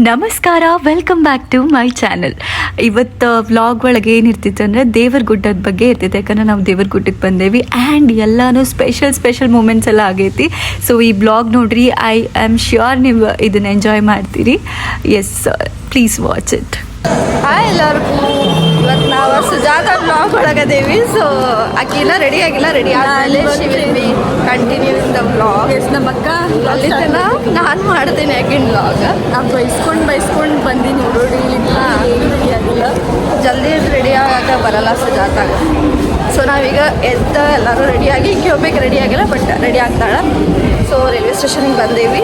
ನಮಸ್ಕಾರ, welcome back to my channel. ಇವತ್ತು vlog ಒಳಗೆ ಏನಿರ್ತಿತ್ತು ಅಂದರೆ ದೇವರ ಗುಡ್ಡದ ಬಗ್ಗೆ ಇರ್ತಿತ್ತು. ಯಾಕಂದರೆ ನಾವು ದೇವರ ಗುಡ್ಡಕ್ಕೆ ಬಂದೇವಿ ಆ್ಯಂಡ್ ಎಲ್ಲನೂ ಸ್ಪೆಷಲ್ ಮೂಮೆಂಟ್ಸ್ ಎಲ್ಲ ಆಗೈತಿ. ಸೊ ಈ ವ್ಲಾಗ್ ನೋಡ್ರಿ, ಐ ಆಮ್ ಶ್ಯೂರ್ ನೀವು ಇದನ್ನು ಎಂಜಾಯ್ ಮಾಡ್ತೀರಿ. Yes, please watch it. Hi ಎಲ್ಲರಿಗೂ. ಇವತ್ತು ನಾವು ಸುಜಾತ ಬ್ಲಾಗ್ ಒಳಗದೇವಿ. ಸೊ ಆಕಿನ ರೆಡಿ ಆಗಿಲ್ಲ, ರೆಡಿ ಆದಮೇಲೆ she will be continuing the blog. Yes, ನಮ್ಮ ಅಕ್ಕ ಅಲ್ಲಿ ತನಕ ನಾನು ಮಾಡ್ತೀನಿ ಆಕಿನ ಬ್ಲಾಗ್. ನಾವು ಬೈಸ್ಕೊಂಡು ಬಂದೀನಿ ರೋಡಿ. ರೆಡಿ ಆಗಿಲ್ಲ, ಜಲ್ದಿ ರೆಡಿ ಆಗಾಕ ಬರಲ್ಲ ಸುಜಾತಾಗ. ಸೊ ನಾವೀಗ ಎದ್ದು ಎಲ್ಲರೂ ರೆಡಿಯಾಗಿ ಈಕೆ ಹೋಗ್ಬೇಕು, ರೆಡಿ ಆಗಿಲ್ಲ ಬಟ್ ರೆಡಿ ಆಗ್ತಾಳೆ. ಸೊ ರೈಲ್ವೆ ಸ್ಟೇಷನ್ಗೆ ಬಂದೇವಿ.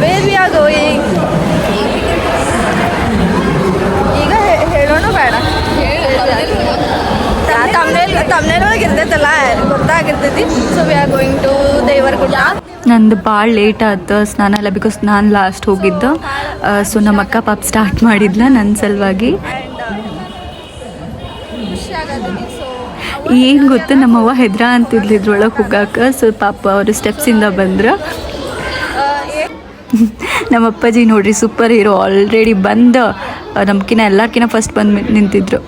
ವೇರ್ ವಿ ಆರ್ ಗೋಯಿಂಗ್ ಈಗ ಹೇಳೋಣ ಬೇಡ, ತಮ್ಮನೇರೊಳಗೆ ಇರ್ತೈತಲ್ಲ, ಗೊತ್ತಾಗಿರ್ತೈತಿ. So we are going to Devaragudda. ನಂದು ಭಾಳ ಲೇಟ್ ಆಯ್ತು ಸ್ನಾನ ಎಲ್ಲ, ಬಿಕಾಸ್ ನಾನು ಲಾಸ್ಟ್ ಹೋಗಿದ್ದು. ಸೊ ನಮ್ಮ ಅಕ್ಕ ಪಾಪ ಸ್ಟಾರ್ಟ್ ಮಾಡಿದ್ಲ ನನ್ನ ಸಲುವಾಗಿ. ಏನು ಗೊತ್ತು, ನಮ್ಮವ್ವ ಹೆದ್ರ ಅಂತಿದ್ಲು ಇದ್ರೊಳಗೆ ಹೋಗಾಕ. ಸೊ ಪಾಪ ಅವರು ಸ್ಟೆಪ್ಸಿಂದ ಬಂದ್ರು. ನಮ್ಮ ಅಪ್ಪಾಜಿ ನೋಡ್ರಿ, ಸೂಪರ್ ಹೀರೋ, ಆಲ್ರೆಡಿ ಬಂದು ನಮ್ಕಿನ್ನ ಎಲ್ಲರ್ಕಿನ್ನ ಫಸ್ಟ್ ಬಂದು ನಿಂತಿದ್ರು.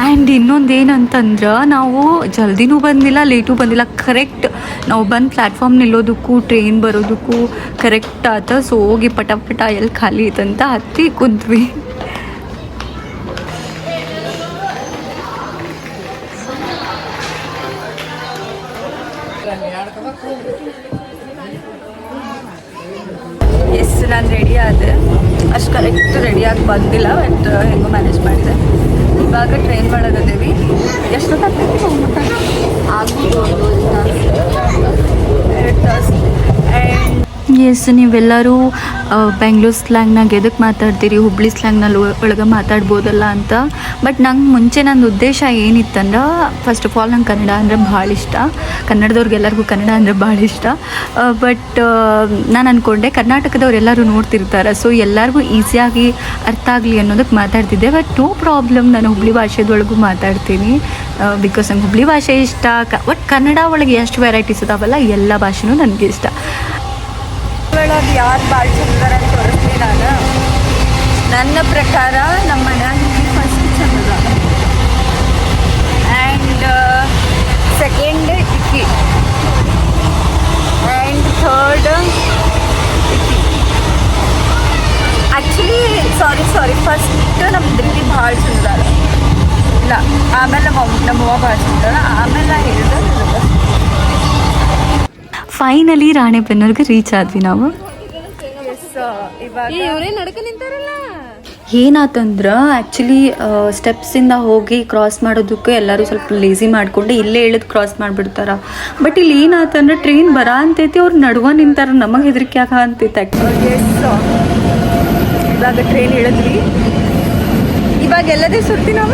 ಆ್ಯಂಡ್ ಇನ್ನೊಂದು ಏನಂತಂದ್ರೆ, ನಾವು ಜಲ್ದಿನೂ ಬಂದಿಲ್ಲ, ಲೇಟೂ ಬಂದಿಲ್ಲ. ಕರೆಕ್ಟ್ ನಾವು ಬಂದು ಪ್ಲ್ಯಾಟ್ಫಾರ್ಮ್ ನಿಲ್ಲೋದಕ್ಕೂ ಟ್ರೈನ್ ಬರೋದಕ್ಕೂ ಕರೆಕ್ಟ್ ಆತ. ಸೊ ಹೋಗಿ ಪಟ ಎಲ್ಲಿ ಖಾಲಿ ಐತಂತ ಹತ್ತಿ ಕುಂತ್ವಿ. ಎಸ್, ನಾನು ರೆಡಿ ಆದೆ. ಅಷ್ಟು ಕರೆಕ್ಟ್ ರೆಡಿಯಾಗಿ ಬಂದಿಲ್ಲ, ಬಟ್ ಹೆಂಗೋ ಮ್ಯಾನೇಜ್ ಮಾಡಿದೆ. ಇವಾಗ ಟ್ರೈನ್ ಮಾಡೋದೇವಿ. ಎಷ್ಟೊತ್ತಾಗ್ತೈತಿ ಹೋಗ್ಬಿಟ್ಟಾಗ? ಎಸ್, ನೀವೆಲ್ಲರೂ ಬೆಂಗ್ಳೂರು ಸ್ಲ್ಯಾಂಗ್ನಾಗ ಎದಕ್ಕೆ ಮಾತಾಡ್ತೀರಿ, ಹುಬ್ಳಿ ಸ್ಲ್ಯಾಂಗ್ನಲ್ಲಿ ಒಳಗೆ ಮಾತಾಡ್ಬೋದಲ್ಲ ಅಂತ. ಬಟ್ ನಂಗೆ ಮುಂಚೆ ನನ್ನ ಉದ್ದೇಶ ಏನಿತ್ತಂದ್ರೆ, ಫಸ್ಟ್ ಆಫ್ ಆಲ್ ನಂಗೆ ಕನ್ನಡ ಅಂದರೆ ಭಾಳ ಇಷ್ಟ. ಕನ್ನಡದವ್ರಿಗೆಲ್ಲರಿಗೂ ಕನ್ನಡ ಅಂದರೆ ಭಾಳ ಇಷ್ಟ. ಬಟ್ ನಾನು ಅಂದ್ಕೊಂಡೆ ಕರ್ನಾಟಕದವ್ರು ಎಲ್ಲರೂ ನೋಡ್ತಿರ್ತಾರೆ, ಸೊ ಎಲ್ಲರಿಗೂ ಈಸಿಯಾಗಿ ಅರ್ಥ ಆಗಲಿ ಅನ್ನೋದಕ್ಕೆ ಮಾತಾಡ್ತಿದ್ದೆ. ಬಟ್ ನೋ ಪ್ರಾಬ್ಲಮ್, ನಾನು ಹುಬ್ಳಿ ಭಾಷೆದೊಳಗೂ ಮಾತಾಡ್ತೀನಿ. ಬಿಕಾಸ್ ನಂಗೆ ಹುಬ್ಳಿ ಭಾಷೆ ಇಷ್ಟ. ಬಟ್ ಕನ್ನಡ ಒಳಗೆ ಎಷ್ಟು ವೆರೈಟೀಸ್ ಇದಾವಲ್ಲ, ಎಲ್ಲ ಭಾಷೆನೂ ನನಗೆ ಇಷ್ಟ. ಒಳಗೆ ಯಾರು ಭಾಳ ಚಂದಾರ ಅಂತ ತೋರಿಸ್ತೀನಿ ನಾನು. ನನ್ನ ಪ್ರಕಾರ ನಮ್ಮ ಮನ್ಯಾಗ ಫಸ್ಟ್ ಚಂದ, ಆ್ಯಂಡ್ ಸೆಕೆಂಡ್ ಇಕ್ಕಿ, ಆ್ಯಂಡ್ ಥರ್ಡ್ ಇಕ್ಕಿ. ಆ್ಯಕ್ಚುಲಿ ಸಾರಿ ಫಸ್ಟ್ ನಮ್ಮ ದಿಲ್ಲಿ ಭಾಳ ಚಂದಾರ. ಇಲ್ಲ, ಆಮೇಲೆ ನಮ್ಮವ್ವ ಭಾಳ ಚಂದಾರ, ಆಮೇಲೆ ನಾ ಹೇಳಿದೆ. ಫೈನಲಿ ರಾಣೆಬೆನ್ನೂರಿಗೆ ರೀಚ್ ಆದ್ವಿ ನಾವು. ಏನಾತಂದ್ರೆ, ಆ್ಯಕ್ಚುಲಿ ಸ್ಟೆಪ್ಸಿಂದ ಹೋಗಿ ಕ್ರಾಸ್ ಮಾಡೋದಕ್ಕೆ ಎಲ್ಲರೂ ಸ್ವಲ್ಪ ಲೇಸಿ ಮಾಡಿಕೊಂಡು ಇಲ್ಲೇ ಇಳಿದು ಕ್ರಾಸ್ ಮಾಡಿಬಿಡ್ತಾರೆ. ಬಟ್ ಇಲ್ಲಿ ಏನಾತಂದ್ರೆ, ಟ್ರೈನ್ ಬರ ಅಂತೈತಿ, ಅವ್ರು ನಡುವ ನಿಂತಾರೆ. ನಮಗೆ ಹೆದರಿಕೆ ಆಗ ಅಂತೈತೆ ಆ್ಯಕ್ಚುಲಿ. ಇವಾಗ ಟ್ರೈನ್ ಇಳಿದ್ವಿ. ಇವಾಗ ಎಲ್ಲದೇ ಸುರ್ತಿ ನಾವು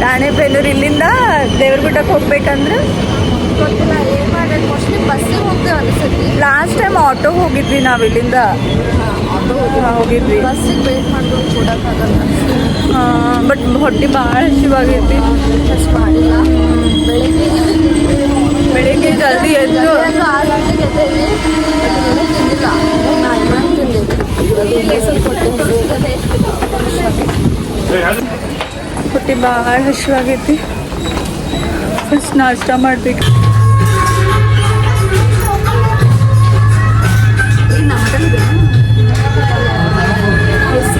ರಾಣೆಬೆನ್ನೂರು. ಇಲ್ಲಿಂದ ದೇವರಗುಡ್ಡಕ್ಕೆ ಹೋಗ್ಬೇಕಂದ್ರೆ ಗೊತ್ತಿಲ್ಲ ಏನು ಮಾಡೋದು. ಮೋಸ್ಟ್ಲಿ ಬಸ್ಸಿಗೆ ಹೋಗ್ತೇವೆ ಅನಿಸುತ್ತೆ. ಲಾಸ್ಟ್ ಟೈಮ್ ಆಟೋ ಹೋಗಿದ್ವಿ ನಾವು ಇಲ್ಲಿಂದ. ಹೋಗಿದ್ವಿ, ಬಸ್ಸಿಗೆ ವೇಟ್ ಮಾಡ್ಕೊಂಡು ಕೊಡೋಕ್ಕಾಗಲ್ಲ. ಬಟ್ ಹೊಟ್ಟೆ ಭಾಳ ಹಸಿವಾಗೈತಿ. ಅಷ್ಟು ಮಾಡಿಲ್ಲ. ಬೆಳಿಗ್ಗೆ ಜಲ್ದಿ ಎದ್ದು 6 ಗಂಟೆಗೆ ಎದ್ದೇಳಿ ತಿಂದಿಲ್ಲ. ನಾನು ತಿಂದಿದ್ದೆ ಸ್ವಲ್ಪ ಹೊಟ್ಟೆ ಭಾಳ ಹಸಿವಾಗೈತಿ. ಫಸ್ಟ್ ನಾಷ್ಟ ಮಾಡಬೇಕು.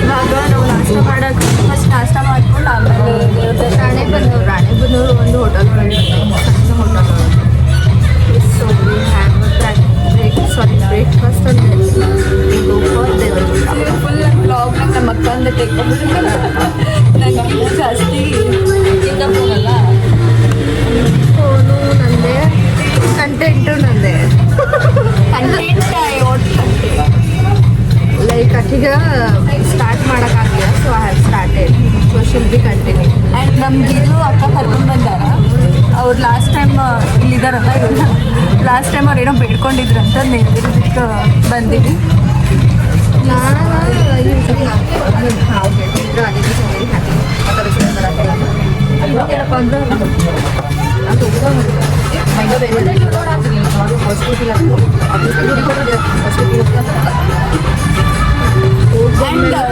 ಇವಾಗ ನಾವು ನಾಷ್ಟ ಮಾಡೋಕ್ಕೆ ಫಸ್ಟ್ ನಾಷ್ಟ ಮಾಡ್ಕೊಂಡು ಆಮೇಲೆ ರಾಣೆಬೆನ್ನೂರು ಒಂದು ಹೋಟೆಲ್ ಒಳಗೆ ಸಣ್ಣ ಹೋಟೆಲ್ ಒಳಗೆ. ಸೊ ವಿ ಹ್ಯಾವ್ ಬ್ರೇಕ್ಫಾಸ್ಟ್ ಅಂತ ಫುಲ್ ಬ್ಲಾಗ್ ನಮ್ಮ ಅಕ್ಕಂದ ತೆಕ್ಕೊಂಡ್ಬಿಟ್ಟಿಲ್ಲ. ನನಗೆ ಜಾಸ್ತಿ ಹೋಗಲ್ಲ. ಫೋನು ನಂದೆ, ಕಂಟೆಂಟು ನಂದೆ. ಲೈಕ್ ಆಕಿಗೆ ಸ್ಟಾರ್ಟ್ ಮಾಡೋಕ್ಕಾಗಿಲ್ಲ. So I have started. So she'll be continue. And ನಮ್ಗೆ ಇದು ಅಕ್ಕ ಕರ್ಕೊಂಡು ಬಂದಾರ. ಅವ್ರು ಲಾಸ್ಟ್ ಟೈಮ್ ಇಲ್ಲಿದ್ದಾರಲ್ಲ, ಇವ್ರು ಲಾಸ್ಟ್ ಟೈಮ್ ಅವ್ರು ಏನೋ ಬೇಡ್ಕೊಂಡಿದ್ರಂತ ನೆನಪಿರೋದಕ್ಕೆ ಬಂದೀವಿ. ನಾನು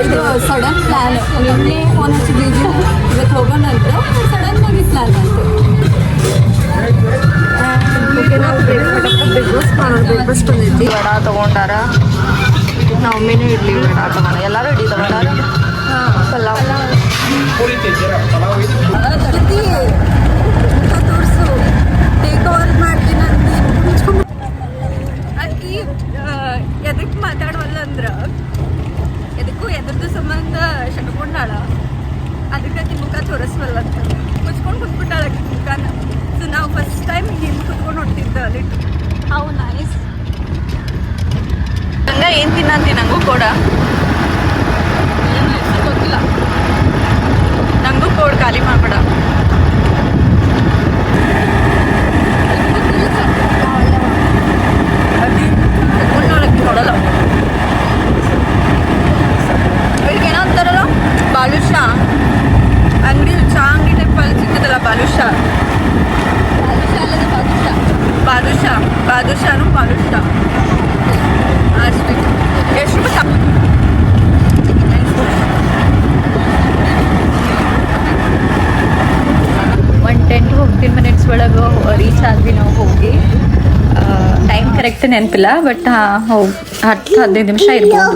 ಇದು ಸಡನ್ ಪ್ಲ್ಯಾನ್ ನಿನ್ನೆ ಫೋನ್ ಹಚ್ಚಿದ್ದೀವಿ ಇವತ್ತು ಹೋಗೋಣ ಅಂತ ಸಡನ್ ಆಗಿ ಪ್ಲ್ಯಾನ್ ಬಂತು. ನಾವು ಬ್ರೇಕ್ಫಾಸ್ಟ್ ಬಂದೈತಿ. ವಡ ತೊಗೊಂಡಾರ, ನಾವು ಮೀನು ಇಡ್ಲಿ ವಡ ತೊಗೊಂಡ, ಎಲ್ಲರೂ ಇಡ್ಲಿ ತೊಗೊಂಡಾರ. ಪಲಾವ್ ತೋರಿಸು ಟೇಕ್ ಓವರ್ ಮಾಡ್ತೀನಿ ಅಕ್ಕಿ ಎದಕ್ಕೆ ಮಾತಾಡುವಲ್ಲ ಅಂದ್ರೆ ಎದಕ್ಕೂ ಎದ್ರದ್ದು ಸಂಬಂಧ ಶಟ್ಕೊಂಡಾಳ, ಅದಕ್ಕೆ ಮುಖ ತೋರಿಸ್ವಲ್ಲ ಅಂತ ಮುಚ್ಕೊಂಡು ಕುತ್ಬಿಟ್ಟಾಳ ಅಕ್ಕಿ ಮುಖನ. ಸೊ ನಾವು ಫಸ್ಟ್ ಟೈಮ್ ಹಿಂದೆ ಕುತ್ಕೊಂಡು ಹೊಂಟಿದ್ದ ಲಿಟ್. How nice. ಹಂಗ ಏನು ತಿನ್ನಂತಿ ನನಗೂ ಕೂಡ ಏನು ಹೆಸರು ಗೊತ್ತಿಲ್ಲ, ನನಗೂ ಕೋಡ್ ಖಾಲಿ ಮಾಡ್ಬೇಡ. ನೋಡಲ್ಲ ಏನೋ ಅಂತಾರಲ್ಲ ಬಾಲುಷಾ ಅಂಗಡಿ, ಚಾ ಅಂಗಡಿ ಟೈಪಲ್ಲಿ ಸಿಗ್ತದಲ್ಲ ಬಾಲುಷಾ, ಬಾದುಷಾನು ಬಾಲುಷಾ ಅಷ್ಟೇ. ಎಷ್ಟು ಒಂದು 10 to 15 minutes ಒಳಗೆ ರೀಚ್ ಆದ್ವಿ ನಾವು ಹೋಗಿ. ಟೈಮ್ ಕರೆಕ್ಟ್ ನೆನಪಿಲ್ಲ, ಬಟ್ ಹೋಗಿ 10-15 ನಿಮಿಷ ಇರ್ಬೋದು.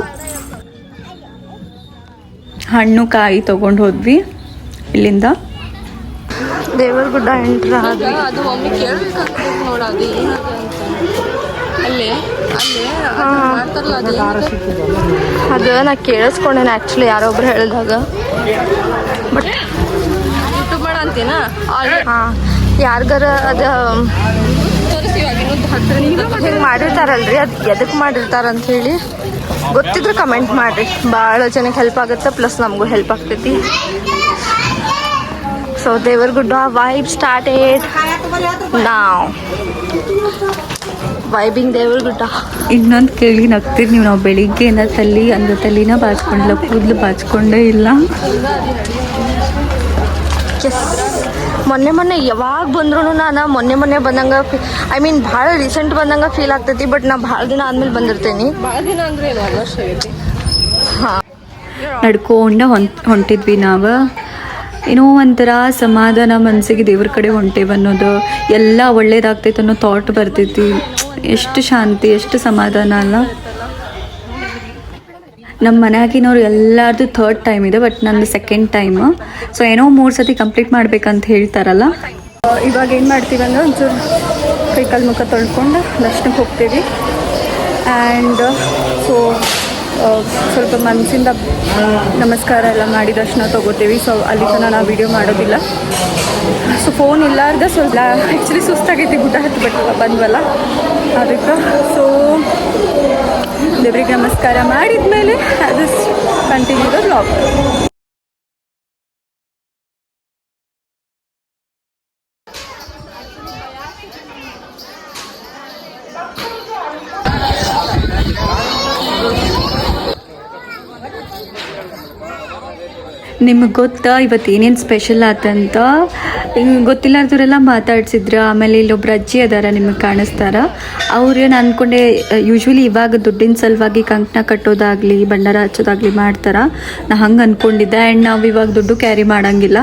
ಹಣ್ಣು ಕಾಯಿ ತೊಗೊಂಡು ಹೋದ್ವಿ ಇಲ್ಲಿಂದ. ದೇವರಗುಡ್ಡ ಎಂಟ್ರ ಆದ್ವಿ. ಅದು ಒಮ್ಮೆ ಕೇಳಬೇಕಾಗ್ತದೆ ನೋಡೋದು ಏನದು ಅಂತ. ಅಲ್ಲೇ ಮಾಡ್ತಾರಲ್ಲ ಅದು ನಾ ಕೇಳಿಸ್ಕೊಂಡೇನೆ ಆ್ಯಕ್ಚುಲಿ ಯಾರೊಬ್ರು ಹೇಳಿದಾಗ. ಬಟ್ ಯೂಟ್ಯೂಬ್ ಮಾಡ ಅಂತೀನ ಹಾಂ ಯಾರಿಗಾರ ಅದು ತೋರಿಸಿ ಇವಾಗ ಇನ್ನೊಂದು 10 ಹಿಂಗೆ ಮಾಡಿರ್ತಾರಲ್ರಿ, ಅದು ಎದಕ್ಕೆ ಮಾಡಿರ್ತಾರಂತ ಹೇಳಿ ಗೊತ್ತಿದ್ರೆ ಕಮೆಂಟ್ ಮಾಡಿರಿ. ಭಾಳ ಜನಕ್ಕೆ ಹೆಲ್ಪ್ ಆಗುತ್ತೆ, ಪ್ಲಸ್ ನಮಗೂ ಹೆಲ್ಪ್ ಆಗ್ತೈತಿ. ಸೊ ದೇವರಗುಡ್ಡ ವೈಬ್ ಸ್ಟಾರ್ಟೆಡ್ ನಾವ್ ವೈಬಿಂಗ್ ದೇವರಗುಡ್ಡ. ಇನ್ನೊಂದು ಕೇಳಿ ನಗ್ತೀರಿ ನೀವು, ನಾವು ಬೆಳಿಗ್ಗೆನ ತಲೆನ ಬಾಚ್ಕೊಂಡಿಲ್ಲ, ಕೂದಲು ಬಾಚ್ಕೊಂಡೇ ಇಲ್ಲ. ಎಸ್, ಮೊನ್ನೆ ಯಾವಾಗ ಬಂದ್ರೂ ನಾನು ಮೊನ್ನೆ ಬಂದಂಗೆ ಐ ಮೀನ್ ಭಾಳ ರೀಸೆಂಟ್ ಬಂದಂಗೆ ಫೀಲ್ ಆಗ್ತೈತಿ. ಬಟ್ ನಾ ಭಾಳ ದಿನ ಆದ್ಮೇಲೆ ಬಂದಿರ್ತೇನೆ. ಭಾಳ ದಿನ ಅಂದ್ರೆ ಏನು 1 ವರ್ಷ ಆಗೈತಿ. ಹಾಂ, ನಡ್ಕೊಂಡ ಹೊಂಟಿದ್ವಿ ನಾವು. ಏನೋ ಒಂಥರ ಸಮಾಧಾನ ಮನಸ್ಸಿಗೆ, ದೇವ್ರ ಕಡೆ ಹೊಂಟೇವೆ ಅನ್ನೋದು, ಎಲ್ಲ ಒಳ್ಳೇದಾಗ್ತೈತೆ ಅನ್ನೋ ಥಾಟ್ ಬರ್ತೈತಿ. ಎಷ್ಟು ಶಾಂತಿ, ಎಷ್ಟು ಸಮಾಧಾನ ಅಲ್ಲ. ನಮ್ಮ ಮನ್ಯಾಗಿನವ್ರು ಎಲ್ಲರದು 3rd ಟೈಮ್ ಇದೆ, ಬಟ್ ನಂದು 2nd ಟೈಮ್. ಸೊ ಏನೋ 3 ಸತಿ ಕಂಪ್ಲೀಟ್ ಮಾಡ್ಬೇಕಂತ ಹೇಳ್ತಾರಲ್ಲ. ಇವಾಗ ಏನು ಮಾಡ್ತೀವಿ ಅಂದ್ರೆ ಒಂಚೂರು ಕೈಕಾಲು ಮುಖ ತೊಳ್ಕೊಂಡು ದರ್ಶನಕ್ಕೆ ಹೋಗ್ತೀವಿ. ಆ್ಯಂಡ್ ಸೊ ಸ್ವಲ್ಪ ಮನಸ್ಸಿಂದ ನಮಸ್ಕಾರ ಎಲ್ಲ ಮಾಡಿ ದರ್ಶನ ತೊಗೋತೀವಿ. ಸೊ ಅಲ್ಲಿ ತನಕ ನಾವು ವೀಡಿಯೋ ಮಾಡೋದಿಲ್ಲ. ಸೊ ಫೋನ್ ಇಲ್ಲಾರ್ದ ಸ್ವಲ್ಪ ಆ್ಯಕ್ಚುಲಿ ಸುಸ್ತಾಗೈತಿ, ಗುಡ್ಡ ಹತ್ತಿ ಬಂದ್ವಲ್ಲ ಅದಕ್ಕೆ. ಸೊ ದೇವ್ರಿಗೆ ನಮಸ್ಕಾರ ಮಾಡಿದ್ಮೇಲೆ ಅದು ಕಂಟಿನ್ಯೂ ದ ವ್ಲಾಗ್. ನಿಮಗೆ ಗೊತ್ತಾ ಇವತ್ತು ಏನೇನು ಸ್ಪೆಷಲ್ ಆತಂತ? ಗೊತ್ತಿಲ್ಲಾರ್ದವರೆಲ್ಲ ಮಾತಾಡ್ಸಿದ್ರು. ಆಮೇಲೆ ಇಲ್ಲೊಬ್ರು ಅಜ್ಜಿ ಅದಾರ, ನಿಮಗೆ ಕಾಣಿಸ್ತಾರ. ಅವ್ರು ನಾನು ಅಂದ್ಕೊಂಡೆ ಯೂಶ್ವಲಿ ಇವಾಗ ದುಡ್ಡಿನ ಸಲುವಾಗಿ ಕಂಕಣ ಕಟ್ಟೋದಾಗಲಿ ಭಂಡಾರ ಹಚ್ಚೋದಾಗಲಿ ಮಾಡ್ತಾರೆ, ನಾ ಹಂಗೆ ಅಂದ್ಕೊಂಡಿದ್ದೆ. ಆ್ಯಂಡ್ ನಾವು ಇವಾಗ ದುಡ್ಡು ಕ್ಯಾರಿ ಮಾಡೋಂಗಿಲ್ಲ.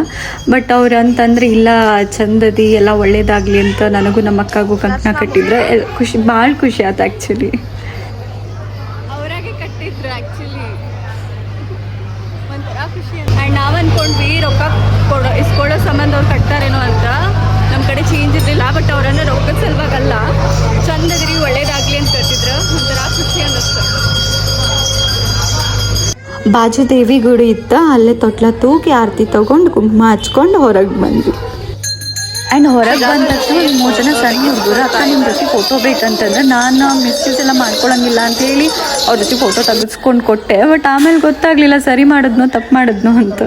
ಬಟ್ ಅವ್ರು ಅಂತಂದ್ರೆ ಇಲ್ಲ ಚಂದದಿ ಎಲ್ಲ ಒಳ್ಳೇದಾಗಲಿ ಅಂತ ನನಗೂ ನಮ್ಮ ಅಕ್ಕಗೂ ಕಂಕಣ ಕಟ್ಟಿದ್ರು. ಭಾಳ ಖುಷಿ ಆಯ್ತು ಆ್ಯಕ್ಚುಲಿ. ಅವರಾಗೆ ಕಟ್ಟಿದ್ರು ಆ್ಯಕ್ಚುಲಿ, ಒಂಥರ ಖುಷಿ. ಆ್ಯಂಡ್ ನಾವು ಅಂದ್ಕೊಂಡ್ವಿ ರೊಕ್ಕ ಇಸ್ಕೊಳ್ಳೋ ಸಂಬಂಧ ಅವ್ರು ಕಟ್ತಾರೇನೋ ಅಂತ. ನಮ್ಮ ಕಡೆ ಚೇಂಜ್ ಇರಲಿಲ್ಲ, ಬಟ್ ಅವರನ್ನ ರೊಕ್ಕದ ಸಲುವಾಗಲ್ಲ, ಚಂದದ್ರಿ ಒಳ್ಳೇದಾಗಲಿ ಅಂತ ಕಟ್ಟಿದ್ರು. ಒಂಥರ ಖುಷಿ ಅನ್ನಿಸ್ತು. ಬಾಜು ದೇವಿ ಗುಡಿ ಇತ್ತ, ಅಲ್ಲೇ ತೊಟ್ಲ ತೂಗಿ ಆರತಿ ತೊಗೊಂಡು ಕುಂಕುಮ ಹಚ್ಕೊಂಡು ಹೊರಗೆ ಬಂದ್ವಿ. ಆ್ಯಂಡ್ ಹೊರಗೆ ಬಂದ ತಕ್ಷಣ ಒಂದು 3 ಜನ ಸಣ್ಣ ಹುಡುಗರು, ಅಕ್ಕ ನಿಮ್ಮ ಜೊತೆ ಫೋಟೋ ಬೇಕಂತಂದ್ರೆ ನಾನು ಮಿಸ್ಯೂಸ್ ಎಲ್ಲ ಮಾಡ್ಕೊಳಂಗಿಲ್ಲ ಅಂತೇಳಿ ಅವ್ರ ಜೊತೆ ಫೋಟೋ ತೆಗೆಸ್ಕೊಂಡು ಕೊಟ್ಟೆ. ಬಟ್ ಆಮೇಲೆ ಗೊತ್ತಾಗಲಿಲ್ಲ ಸರಿ ಮಾಡಿದ್ನೋ ತಪ್ಪು ಮಾಡಿದ್ನೋ ಅಂತ.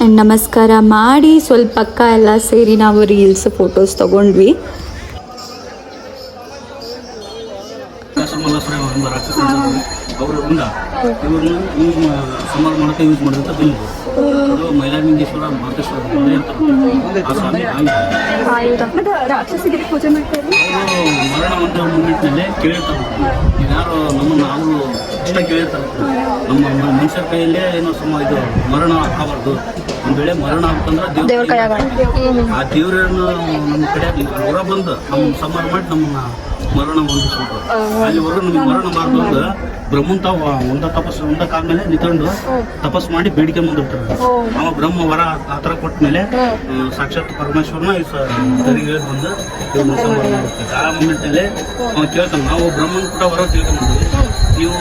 ಆ್ಯಂಡ್ ನಮಸ್ಕಾರ ಮಾಡಿ ಸ್ವಲ್ಪ ಅಕ್ಕ ಎಲ್ಲ ಸೇರಿ ನಾವು ರೀಲ್ಸ್ ಫೋಟೋಸ್ ತೊಗೊಂಡ್ವಿ. ಅವರು ಇವ್ರನ್ನ ಯೂಸ್ ಸಮಾಧಾನ ಮಾಡೋಕ್ಕೆ ಯೂಸ್ ಮಾಡಿದಂಥ ಬಿಲ್. ಅದು ಮೈಲಾರಲಿಂಗೇಶ್ವರ ಮಹದೇಶ್ವರ ಗುಡಿ ಅಂತ ಆ ಸ್ವಾಮಿ ಆಯುಧ ಮತ್ತು ರಾಕ್ಷಸಿಗೆ ಪೂಜೆ ಮಾಡ್ತಾರೆ. ಅವರು ಮರಣ ಒಂದು ಮೂಮೆಂಟ್ನಲ್ಲಿ ಕೇಳಿರ್ತಾರೆ, ಯಾರು ನಮ್ಮನ್ನು ಅವರು ಇಷ್ಟ ಕೇಳಿರ್ತಾರೆ, ನಮ್ಮ ಮನುಷ್ಯರ ಕೈಯಲ್ಲೇ ಏನೋ ಇದು ಮರಣ ಆಗಬಾರ್ದು, ಒಂದು ವೇಳೆ ಮರಣ ಆಗ್ತಂದ್ರೆ ದೇವ್ರ ಕೈಯಾಗ ಆ ದೇವ್ರನ್ನು ನಮ್ಮ ಕಡೆ ಹೊರ ಬಂದು ನಮ್ಮ ಸಂಹಾರ ಮಾಡಿ ನಮ್ಮನ್ನ ಮರಣ ಹೊಂದಿಸ್ಬಿಟ್ರು. ಅಲ್ಲಿವರೆಗೂ ನಮ್ಗೆ ಮರಣ ಮಾಡ್ಕೊಂಡು ಬ್ರಹ್ಮಂತ ಒಂದ ಕಾಲ ಮೇಲೆ ನಿಂತ್ಕೊಂಡು ತಪಸ್ ಮಾಡಿ ಬೇಡಿಕೆ ಮುಂದಿರ್ತಾರೆ. ಅವ ಬ್ರಹ್ಮ ವರ ಆ ಥರ ಕೊಟ್ಟ ಮೇಲೆ ಸಾಕ್ಷಾತ್ ಪರಮೇಶ್ವರನ ತರಿಗೆ ಬಂದು ಇವ್ರನ್ನ ಸಂಹಾರ ಮಾಡುತ್ತೆ. ಆ ಮೂಮೆಂಟಲ್ಲಿ ಅವ ಕೇಳ್ತಾನೆ, ನಾವು ಬ್ರಹ್ಮನ್ ಕೂಡ ವರ ತಿಳ್ಕೊಂಡ್ಬಂದ್ವಿ, ನೀವು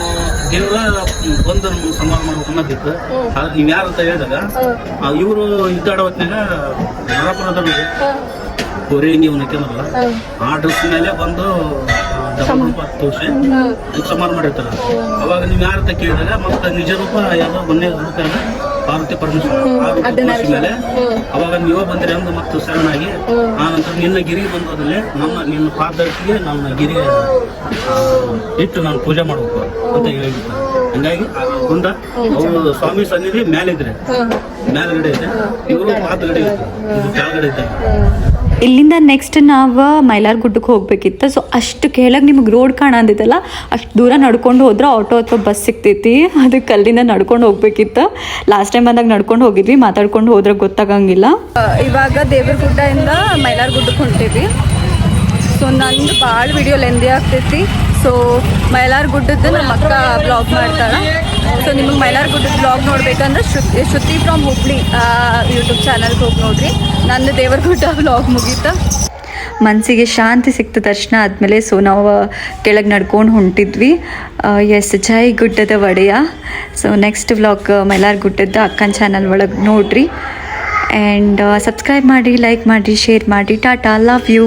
ದೇವ್ರ ಬಂದು ನಮ್ಗೆ ಸಂಹಾರ ಮಾಡ್ಬೇಕು ಅನ್ನೋದಿತ್ತು, ಆದ್ರೆ ನೀವು ಯಾರು ಅಂತ ಹೇಳಿದಾಗ ಇವರು ಇದ್ದಾಡೋ ಹೊತ್ನಾಗ ನರಪುರದಲ್ಲಿ ಹೊರೆಂಗಿ ಅವನ ಕೇಂದ್ರಲ್ಲ ಆ ಡ್ರೆಸ್ ಮೇಲೆ ಬಂದು ತೋರಿಸಿ ಸಂಹಾರ ಮಾಡಿರ್ತಾರೆ. ಅವಾಗ ನೀವು ಯಾರು ಅಂತ ಕೇಳಿದಾಗ ಮತ್ತೆ ನಿಜ ರೂಪ ಯಾವುದೋ ಒಂದೇ ರೂಪ ಪಾರ್ವತಿ ಪರಮೇಶ್ವರ ಆ ರೂಪ ತೋರಿಸಿ ಮೇಲೆ ಅವಾಗ ನೀವೇ ಬಂದ್ರಿ ಅಂದು ಮತ್ತೆ ಶರಣಾಗಿ ಆ ನಂತರ ನಿನ್ನ ಗಿರಿಗೆ ಬಂದೋದ್ರಲ್ಲಿ ನಿನ್ನ ಪಾದರ್ಶಿಗೆ ನನ್ನ ಗಿರಿಗೆ ಇಟ್ಟು ನಾನು ಪೂಜೆ ಮಾಡಬೇಕು ಅಂತ ಹೇಳಿಬಿಡ್ತಾರೆ. ಹಂಗಾಗಿ ಗುಂಡ ಅವರು ಸ್ವಾಮಿ ಸನ್ನಿಧಿ ಮೇಲಿದ್ರೆ ಮೇಲ್ಗಡೆ ಇದೆ, ಇವರು ಪಾದಗಡೆ ಇದ್ರು, ಇದು ಕೆಳಗಡೆ ಇದ್ದಾರೆ. ಇಲ್ಲಿಂದ ನೆಕ್ಸ್ಟ್ ನಾವು ಮೈಲಾರ ಗುಡ್ಡಕ್ಕೆ ಹೋಗ್ಬೇಕಿತ್ತು. ಸೊ ಅಷ್ಟು ಕೆಳಗೆ ನಿಮ್ಗೆ ರೋಡ್ ಕಾಣಂದಿತ್ತಲ್ಲ, ಅಷ್ಟು ದೂರ ನಡ್ಕೊಂಡು ಹೋದ್ರೆ ಆಟೋ ಅಥವಾ ಬಸ್ ಸಿಗ್ತೈತಿ, ಅದಕ್ಕೆ ಅಲ್ಲಿಂದ ನಡ್ಕೊಂಡು ಹೋಗ್ಬೇಕಿತ್ತು. ಲಾಸ್ಟ್ ಟೈಮ್ ಬಂದಾಗ ನಡ್ಕೊಂಡು ಹೋಗಿದ್ವಿ, ಮಾತಾಡ್ಕೊಂಡು ಹೋದ್ರೆ ಗೊತ್ತಾಗಂಗಿಲ್ಲ. ಇವಾಗ ದೇವರಗುಡ್ಡದಿಂದ ಮೈಲಾರ ಗುಡ್ಡಕ್ಕೆ ಹೊಂಟೀವಿ. ಸೊ ನಂದು ಭಾಳ ವಿಡಿಯೋ ಲೆಂದಿ ಆಗ್ತೈತಿ. ಸೊ ಮೈಲಾರ ಗುಡ್ಡದ್ದು ನಮ್ಮ ಅಕ್ಕ ಬ್ಲಾಗ್ ಮಾಡ್ತಾಳೆ. ಸೊ ನಿಮಗೆ ಮೈಲಾರ ಗುಡ್ಡದ ಬ್ಲಾಗ್ ನೋಡ್ಬೇಕಂದ್ರೆ ಶ್ರುತಿ ಫ್ರಮ್ ಹುಬ್ಳಿ ಯೂಟ್ಯೂಬ್ ಚಾನಲ್ಗೆ ಹೋಗಿ ನೋಡ್ರಿ. ನಂದು ದೇವರಗುಡ್ಡ ಬ್ಲಾಗ್ ಮುಗೀತಾ. ಮನಸ್ಸಿಗೆ ಶಾಂತಿ ಸಿಕ್ತು ದರ್ಶನ ಆದಮೇಲೆ. ಸೊ ನಾವು ಕೆಳಗೆ ನಡ್ಕೊಂಡು ಹೊಂಟಿದ್ವಿ. ಎಸ್, ಜೈ ಗುಡ್ಡದ ಒಡೆಯ. ಸೊ ನೆಕ್ಸ್ಟ್ ವ್ಲಾಗ್ ಮೈಲಾರ ಗುಡ್ಡದ ಅಕ್ಕನ ಚಾನಲ್ ಒಳಗೆ ನೋಡ್ರಿ. ಆ್ಯಂಡ್ ಸಬ್ಸ್ಕ್ರೈಬ್ ಮಾಡಿ, ಲೈಕ್ ಮಾಡಿ, ಶೇರ್ ಮಾಡಿ. Tata, love you.